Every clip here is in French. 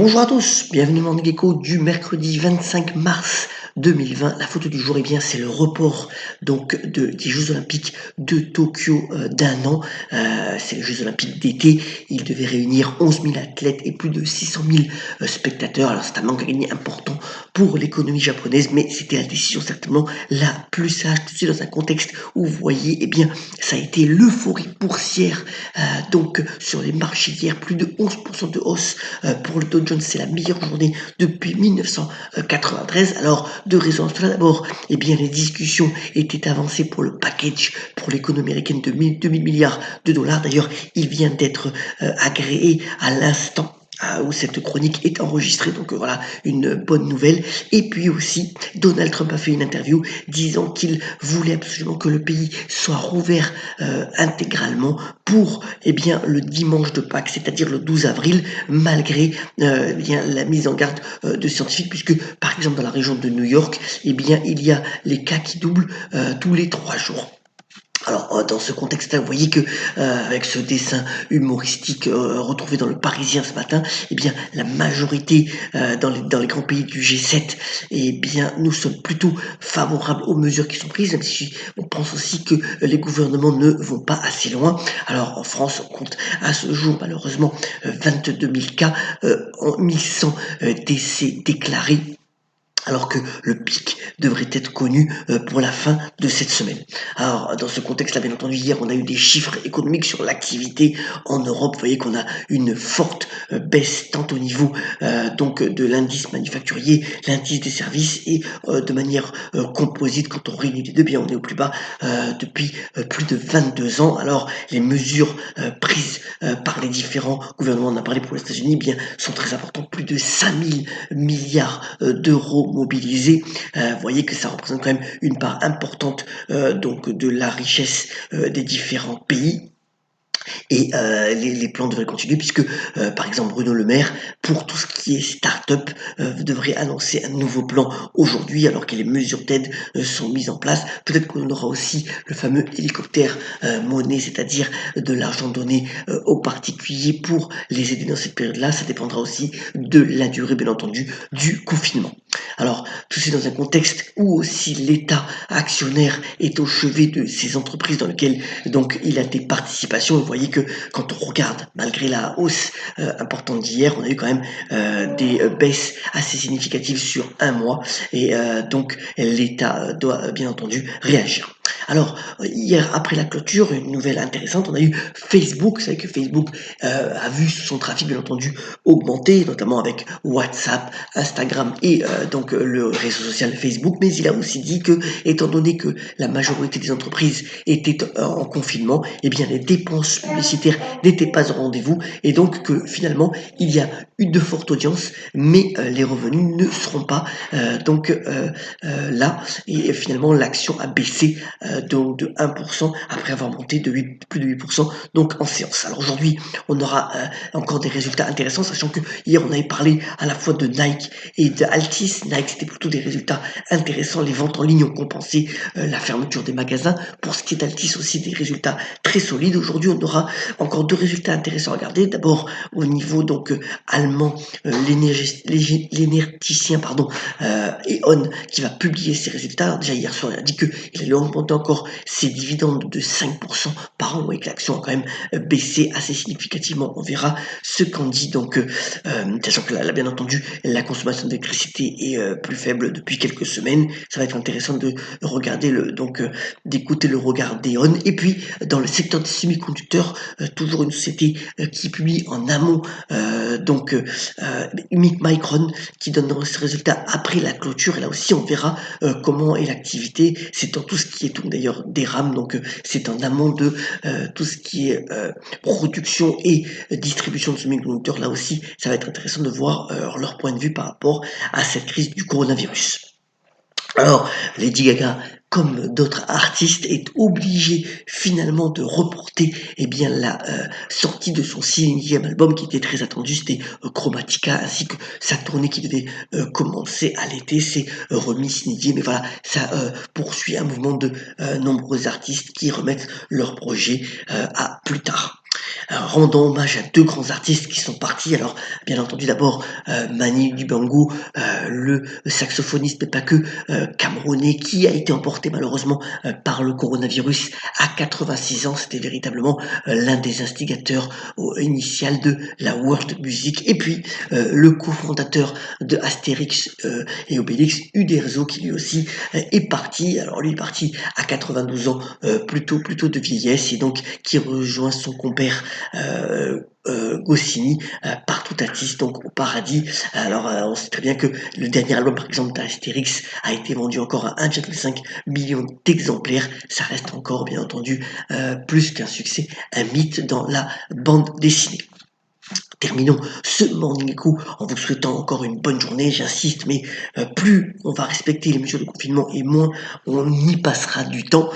Bonjour à tous, bienvenue dans Gecko du mercredi 25 mars 2020. La photo du jour, c'est le report des Jeux Olympiques de Tokyo d'un an. C'est les Jeux Olympiques d'été. Ils devaient réunir 11 000 athlètes et plus de 600 000 spectateurs. Alors c'est un manque à gagner important pour l'économie japonaise, mais c'était la décision certainement la plus sage. Tout de suite dans un contexte où vous voyez, ça a été l'euphorie boursière. Sur les marchés hier, plus de 11% de hausse pour le Dow Jones. C'est la meilleure journée depuis 1993. Alors, deux raisons à cela. D'abord, les discussions étaient avancées pour le package pour l'économie américaine de 2000 milliards de dollars. D'ailleurs, il vient d'être agréé à l'instant où cette chronique est enregistrée. Voilà, une bonne nouvelle. Et puis aussi, Donald Trump a fait une interview disant qu'il voulait absolument que le pays soit rouvert intégralement pour le dimanche de Pâques, c'est-à-dire le 12 avril, malgré la mise en garde de scientifiques, puisque par exemple dans la région de New York, il y a les cas qui doublent tous les 3 jours. Alors, dans ce contexte-là, vous voyez que avec ce dessin humoristique retrouvé dans le Parisien ce matin, la majorité dans les grands pays du G7, nous sommes plutôt favorables aux mesures qui sont prises, même si on pense aussi que les gouvernements ne vont pas assez loin. Alors, en France, on compte à ce jour, malheureusement, 22 000 cas, en 1100 décès déclarés, alors que le pic devrait être connu pour la fin de cette semaine. Alors, dans ce contexte-là, bien entendu, hier, on a eu des chiffres économiques sur l'activité en Europe. Vous voyez qu'on a une forte baisse tant au niveau de l'indice manufacturier, l'indice des services et de manière composite, quand on réunit les deux, on est au plus bas depuis plus de 22 ans. Alors, les mesures prises par les différents gouvernements, on en a parlé pour les États-Unis, sont très importantes. Plus de 5000 milliards d'euros mobilisés. Vous voyez que ça représente quand même une part importante de la richesse des différents pays. Et les plans devraient continuer puisque, par exemple, Bruno Le Maire, pour tout ce qui est start-up, devrait annoncer un nouveau plan aujourd'hui alors que les mesures d'aide sont mises en place. Peut-être qu'on aura aussi le fameux hélicoptère monnaie, c'est-à-dire de l'argent donné aux particuliers pour les aider dans cette période-là. Ça dépendra aussi de la durée, bien entendu, du confinement. Alors, tout c'est dans un contexte où aussi l'État actionnaire est au chevet de ces entreprises dans lesquelles il a des participations. Vous voyez que quand on regarde, malgré la hausse importante d'hier, on a eu quand même des baisses assez significatives sur un mois et l'État doit bien entendu réagir. Alors, hier, après la clôture, une nouvelle intéressante, on a eu Facebook. Vous savez que Facebook a vu son trafic, bien entendu, augmenter, notamment avec WhatsApp, Instagram et le réseau social Facebook. Mais il a aussi dit que, étant donné que la majorité des entreprises étaient en confinement, les dépenses publicitaires n'étaient pas au rendez-vous et donc que finalement, il y a eu de fortes audiences, mais les revenus ne seront pas là. Et finalement, l'action a baissé de 1% après avoir monté de plus de 8% en séance. Alors aujourd'hui, on aura encore des résultats intéressants, sachant que hier, on avait parlé à la fois de Nike et de Altis. Nike, c'était plutôt des résultats intéressants. Les ventes en ligne ont compensé la fermeture des magasins. Pour ce qui est d'Altis aussi, des résultats très solides. Aujourd'hui, on aura encore deux résultats intéressants à regarder. D'abord, au niveau allemand, l'énergéticien E.ON qui va publier ses résultats. Alors, déjà hier soir, il a dit qu'il allait augmenter encore ses dividendes de 5% par an, et que l'action a quand même baissé assez significativement. On verra ce qu'en dit sachant que là, bien entendu, la consommation d'électricité est plus faible depuis quelques semaines. Ça va être intéressant de regarder d'écouter le regard d'E.ON. Et puis, dans le secteur des semi-conducteurs, toujours une société qui publie en amont, Micron, qui donnera ses résultats après la clôture. Et là aussi, on verra comment est l'activité. C'est dans tout ce qui est d'ailleurs des rames, c'est en amont de tout ce qui est production et distribution de semi-conducteurs. Là aussi, ça va être intéressant de voir leur point de vue par rapport à cette crise du coronavirus. Alors, Lady Gaga, comme d'autres artistes, est obligée finalement de reporter la sortie de son 6e album qui était très attendu. C'était Chromatica, ainsi que sa tournée qui devait commencer à l'été. C'est remis sine. Mais voilà, ça poursuit un mouvement de nombreux artistes qui remettent leur projet à plus tard. Rendant hommage à 2 grands artistes qui sont partis. Alors, bien entendu, d'abord, Manu Dibango, le saxophoniste, mais pas que, camerounais, qui a été emporté malheureusement par le coronavirus à 86 ans. C'était véritablement l'un des instigateurs initial de la world music. Et puis, le cofondateur de Astérix et Obélix, Uderzo, qui lui aussi est parti. Alors, lui est parti à 92 ans, plutôt de vieillesse, et donc qui rejoint son compère Goscinny, partout artiste, donc au paradis. Alors on sait très bien que le dernier album par exemple d'Astérix a été vendu encore à 1,5 million d'exemplaires. Ça reste encore bien entendu plus qu'un succès, un mythe dans la bande dessinée. Terminons ce Morning Echo en vous souhaitant encore une bonne journée, j'insiste, mais plus on va respecter les mesures de confinement et moins on y passera du temps.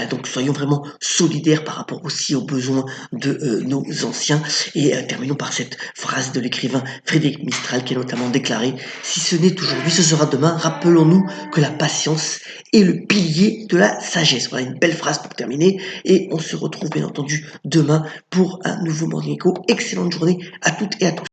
Donc soyons vraiment solidaires par rapport aussi aux besoins de nos anciens. Et terminons par cette phrase de l'écrivain Frédéric Mistral qui a notamment déclaré: si ce n'est aujourd'hui, ce sera demain. Rappelons-nous que la patience est le pilier de la sagesse. Voilà une belle phrase pour terminer. Et on se retrouve bien entendu demain pour un nouveau Morning Echo. Excellente journée à toutes et à tous.